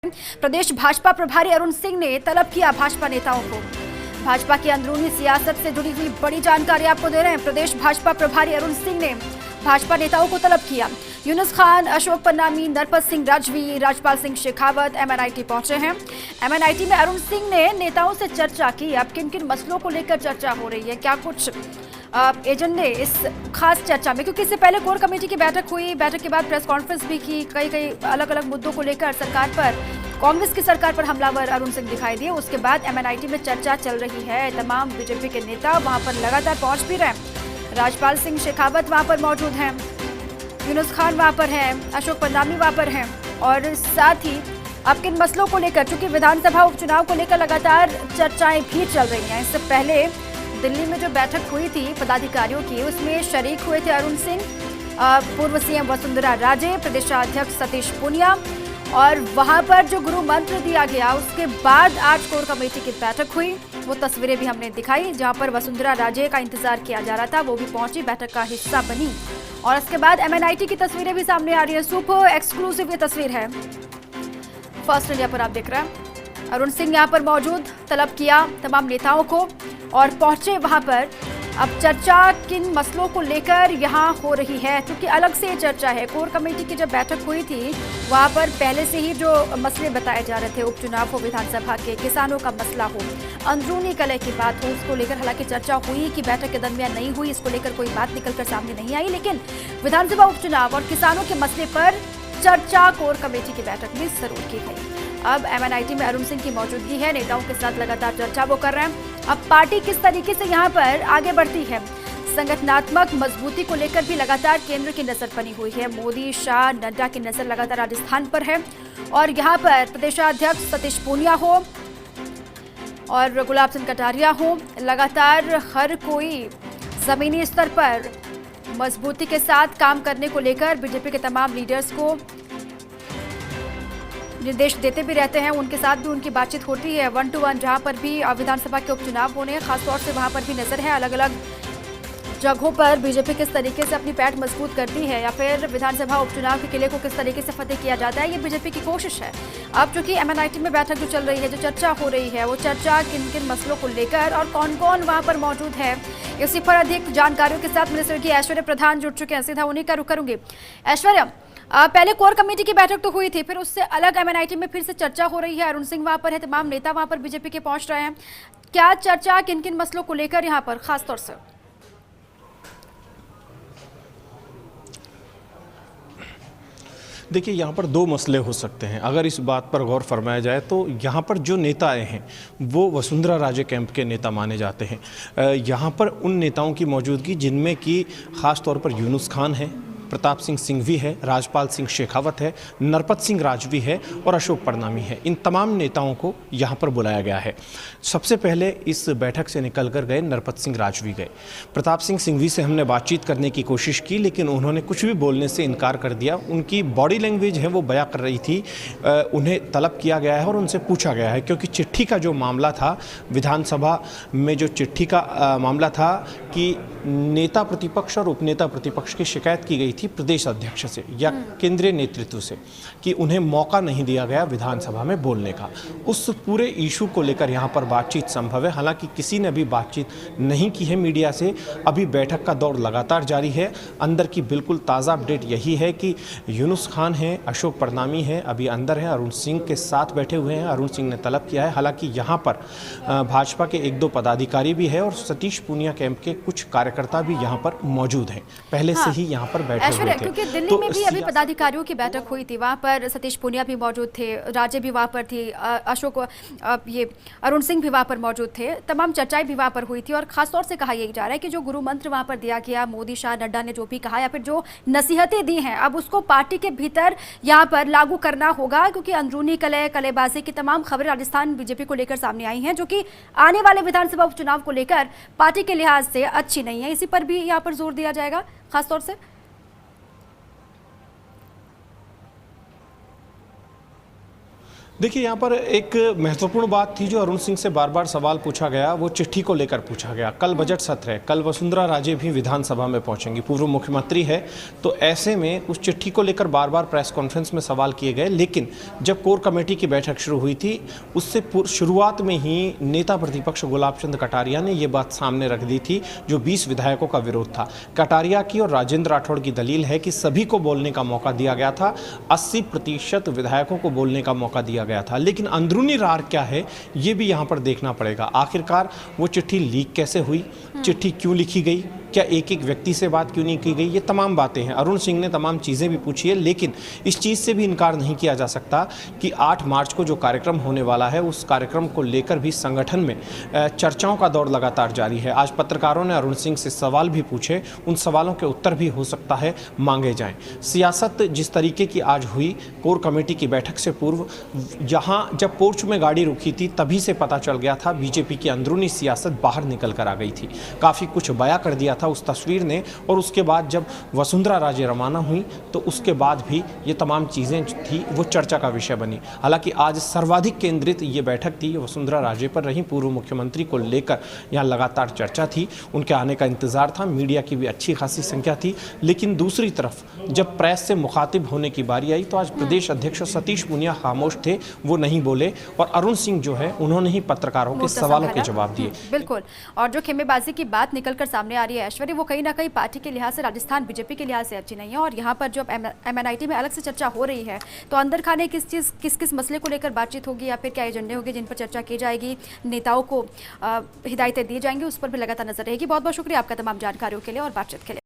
प्रदेश भाजपा प्रभारी अरुण सिंह ने तलब किया भाजपा नेताओं को। भाजपा की अंदरूनी सियासत से जुड़ी हुई बड़ी जानकारी आपको दे रहे हैं। प्रदेश भाजपा प्रभारी अरुण सिंह ने भाजपा नेताओं को तलब किया। यूनुस खान, अशोक पन्नामी, नरपत सिंह राजवी, राजपाल सिंह शेखावत MNIT पहुंचे हैं। MNIT में अरुण सिंह ने नेताओं से चर्चा की। अब किन किन मसलों को लेकर चर्चा हो रही है, क्या कुछ एजेंडे इस खास चर्चा में, क्योंकि इससे पहले कोर कमेटी की बैठक हुई, बैठक के बाद प्रेस कॉन्फ्रेंस भी की। कई अलग अलग मुद्दों को लेकर सरकार पर, कांग्रेस की सरकार पर हमलावर अरुण सिंह दिखाई दिए। उसके बाद MNIT में चर्चा चल रही है। तमाम बीजेपी के नेता वहां पर लगातार पहुंच भी रहे। राजपाल सिंह शेखावत वहां पर मौजूद हैं, यूनुस खान वहां पर हैं, अशोक पन्नामी वहां पर हैं। और साथ ही अब किन मसलों को लेकर, चूंकि विधानसभा उपचुनाव को लेकर लगातार चर्चाएं भी चल रही हैं। इससे पहले दिल्ली में जो बैठक हुई थी पदाधिकारियों की, उसमें शरीक हुए थे अरुण सिंह, पूर्व CM वसुंधरा राजे, प्रदेशाध्यक्ष सतीश पूनिया, और वहां पर जो गुरु मंत्र दिया गया उसके बाद आज कोर कमेटी की बैठक हुई। वो तस्वीरें भी हमने दिखाई जहां पर वसुंधरा राजे का इंतजार किया जा रहा था, वो भी पहुंची, बैठक का हिस्सा बनी। और इसके बाद MNIT की तस्वीरें भी सामने आ रही है। सुपर एक्सक्लूसिव ये तस्वीर है, फर्स्ट इंडिया पर आप देख रहे हैं। अरुण सिंह यहाँ पर मौजूद, तलब किया तमाम नेताओं को और पहुंचे वहां पर। अब चर्चा किन मसलों को लेकर यहां हो रही है, क्योंकि अलग से चर्चा है। कोर कमेटी की जब बैठक हुई थी वहां पर पहले से ही जो मसले बताए जा रहे थे, उपचुनाव हो, विधानसभा के, किसानों का मसला हो, अंदरूनी कलह की बात हो, उसको लेकर हालांकि चर्चा हुई कि बैठक के दरमियान नहीं हुई, इसको लेकर कोई बात निकलकर सामने नहीं आई। लेकिन विधानसभा उपचुनाव और किसानों के मसले पर चर्चा कोर कमेटी की बैठक में जरूर की गई। अब MNIT में अरुण सिंह की मौजूदगी है, नेताओं के साथ लगातार चर्चा वो कर रहे हैं। अब पार्टी किस तरीके से यहाँ पर आगे बढ़ती है, संगठनात्मक मजबूती को लेकर भी लगातार केंद्र की नजर बनी हुई है। मोदी, शाह, नड्डा की नजर लगातार राजस्थान पर है। और यहाँ पर प्रदेशाध्यक्ष सतीश पूनिया हो और गुलाब चंद कटारिया हो, लगातार हर कोई जमीनी स्तर पर मजबूती के साथ काम करने को लेकर बीजेपी के तमाम लीडर्स को निर्देश देते भी रहते हैं। उनके साथ भी उनकी बातचीत होती है 1 to 1, जहां पर भी विधानसभा के उपचुनाव होने हैं, खासतौर से वहां पर भी नजर है। अलग अलग जगहों पर बीजेपी किस तरीके से अपनी पैठ मजबूत करती है या फिर विधानसभा उपचुनाव के किले को किस तरीके से फतेह किया जाता है, ये बीजेपी की कोशिश है। अब चूंकि MNIT में बैठक जो चल रही है, जो चर्चा हो रही है, वो चर्चा किन किन मसलों को लेकर और कौन कौन वहां पर मौजूद है, इसी पर अधिक जानकारियों के साथ मिनिस्टर की ऐश्वर्या प्रधान जुड़ चुके हैं। सीधा उन्हीं का रुख करूंगी। ऐश्वर्या, पहले कोर कमेटी की बैठक तो हुई थी, फिर उससे अलग MNIT में फिर से चर्चा हो रही है। अरुण सिंह वहां पर है, तमाम नेता वहां पर बीजेपी के पहुंच रहे हैं। क्या चर्चा किन किन मसलों को लेकर यहाँ पर खासतौर से? देखिए, यहाँ पर दो मसले हो सकते हैं अगर इस बात पर गौर फरमाया जाए तो। यहाँ पर जो नेता आए हैं वो वसुंधरा राजे कैंप के नेता माने जाते हैं। यहाँ पर उन नेताओं की मौजूदगी जिनमें कि ख़ास तौर पर यूनुस खान है, प्रताप सिंह सिंघवी है, राजपाल सिंह शेखावत है, नरपत सिंह राजवी है और अशोक पन्नामी है। इन तमाम नेताओं को यहाँ पर बुलाया गया है। सबसे पहले इस बैठक से निकल कर गए नरपत सिंह राजवी गए। प्रताप सिंह सिंघवी से हमने बातचीत करने की कोशिश की, लेकिन उन्होंने कुछ भी बोलने से इनकार कर दिया। उनकी बॉडी लैंग्वेज है वो बयां कर रही थी। उन्हें तलब किया गया है और उनसे पूछा गया है, क्योंकि चिट्ठी का जो मामला था, विधानसभा में जो चिट्ठी का मामला था कि नेता प्रतिपक्ष और उपनेता प्रतिपक्ष की शिकायत की गई थी प्रदेश अध्यक्ष से या केंद्रीय नेतृत्व से कि उन्हें मौका नहीं दिया गया विधानसभा में बोलने का। उस पूरे इशू को लेकर यहाँ पर बातचीत संभव है। हालांकि किसी ने भी बातचीत नहीं की है मीडिया से। अभी बैठक का दौर लगातार जारी है। अंदर की बिल्कुल ताज़ा अपडेट यही है कि यूनुस खान हैं, अशोक पन्नामी हैं, अभी अंदर हैं, अरुण सिंह के साथ बैठे हुए हैं। अरुण सिंह ने तलब किया है। हालांकि यहाँ पर भाजपा के 1-2 पदाधिकारी भी है और सतीश पूनिया कैंप के कुछ कार्यकर्ता भी यहाँ पर मौजूद हैं, पहले से ही यहाँ पर बैठे हुए थे। क्योंकि दिल्ली में भी अभी पदाधिकारियों की बैठक हुई थी, वहां पर सतीश पूनिया भी मौजूद थे, राजे भी वहां पर थी, अशोक ये अरुण सिंह भी वहां पर मौजूद थे। तमाम चर्चाएं भी वहां पर हुई थी और खासतौर से कहा यही जा रहा है कि जो गुरु मंत्र वहां पर दिया गया, मोदी, शाह, नड्डा ने जो भी कहा या फिर जो नसीहतें दी हैं, अब उसको पार्टी के भीतर यहाँ पर लागू करना होगा, क्योंकि अंदरूनी कलेबाजी की तमाम खबरें राजस्थान बीजेपी को लेकर सामने आई हैं, जो कि आने वाले विधानसभा उपचुनाव को लेकर पार्टी के लिहाज से अच्छी नहीं है। इसी पर भी यहाँ पर जोर दिया जाएगा खासतौर से। देखिए, यहाँ पर एक महत्वपूर्ण बात थी जो अरुण सिंह से बार बार सवाल पूछा गया, वो चिट्ठी को लेकर पूछा गया। कल बजट सत्र है, कल वसुंधरा राजे भी विधानसभा में पहुंचेंगी, पूर्व मुख्यमंत्री है, तो ऐसे में उस चिट्ठी को लेकर बार बार प्रेस कॉन्फ्रेंस में सवाल किए गए। लेकिन जब कोर कमेटी की बैठक शुरू हुई थी, उससे शुरुआत में ही नेता प्रतिपक्ष गुलाब चंद कटारिया ने ये बात सामने रख दी थी, जो 20 विधायकों का विरोध था। कटारिया की और राजेंद्र राठौड़ की दलील है कि सभी को बोलने का मौका दिया गया था, 80% विधायकों को बोलने का मौका दिया गया था। लेकिन अंदरूनी रार क्या है, ये भी यहाँ पर देखना पड़ेगा। आखिरकार वो चिट्ठी लीक कैसे हुई, चिट्ठी क्यों लिखी गई, क्या एक एक व्यक्ति से बात क्यों नहीं की गई, ये तमाम बातें हैं। अरुण सिंह ने तमाम चीज़ें भी पूछी है, लेकिन इस चीज़ से भी इनकार नहीं किया जा सकता कि 8 मार्च को जो कार्यक्रम होने वाला है, उस कार्यक्रम को लेकर भी संगठन में चर्चाओं का दौर लगातार जारी है। आज पत्रकारों ने अरुण सिंह से सवाल भी पूछे, उन सवालों के उत्तर भी हो सकता है मांगे जाएं। सियासत जिस तरीके की आज हुई, कोर कमेटी की बैठक से पूर्व यहाँ जब पोर्च में गाड़ी रुकी थी, तभी से पता चल गया था बीजेपी की अंदरूनी सियासत बाहर निकल कर आ गई थी। काफ़ी कुछ बयां कर दिया था उस तस्वीर ने, और उसके बाद जब वसुंधरा राजे रवाना हुई तो उसके बाद भी ये तमाम चीज़ें थी वो चर्चा का विषय बनी। हालांकि आज सर्वाधिक केंद्रित ये बैठक थी, वसुंधरा राजे पर रही। पूर्व मुख्यमंत्री को लेकर यहाँ लगातार चर्चा थी, उनके आने का इंतजार था, मीडिया की भी अच्छी खासी संख्या थी। लेकिन दूसरी तरफ जब प्रेस से मुखातिब होने की बारी आई तो आज प्रदेश अध्यक्ष सतीश पूनिया खामोश थे, वो नहीं बोले, और अरुण सिंह जो है उन्होंने ही पत्रकारों के सवालों के जवाब दिए। बिल्कुल। और जो खेमेबाजी की बात निकलकर सामने आ रही है ऐश्वर्या, वो कहीं ना कहीं पार्टी के लिहाज से, राजस्थान बीजेपी के लिहाज से अच्छी नहीं है। और यहाँ पर जो MNIT में अलग से चर्चा हो रही है, तो अंदर खाने किस मसले को लेकर बातचीत होगी, या फिर क्या एजेंडे होंगे जिन पर चर्चा की जाएगी, नेताओं को हिदायतें दी जाएंगी, उस पर भी लगातार नजर रहेगी। बहुत बहुत शुक्रिया आपका तमाम जानकारियों के लिए और बातचीत के लिए।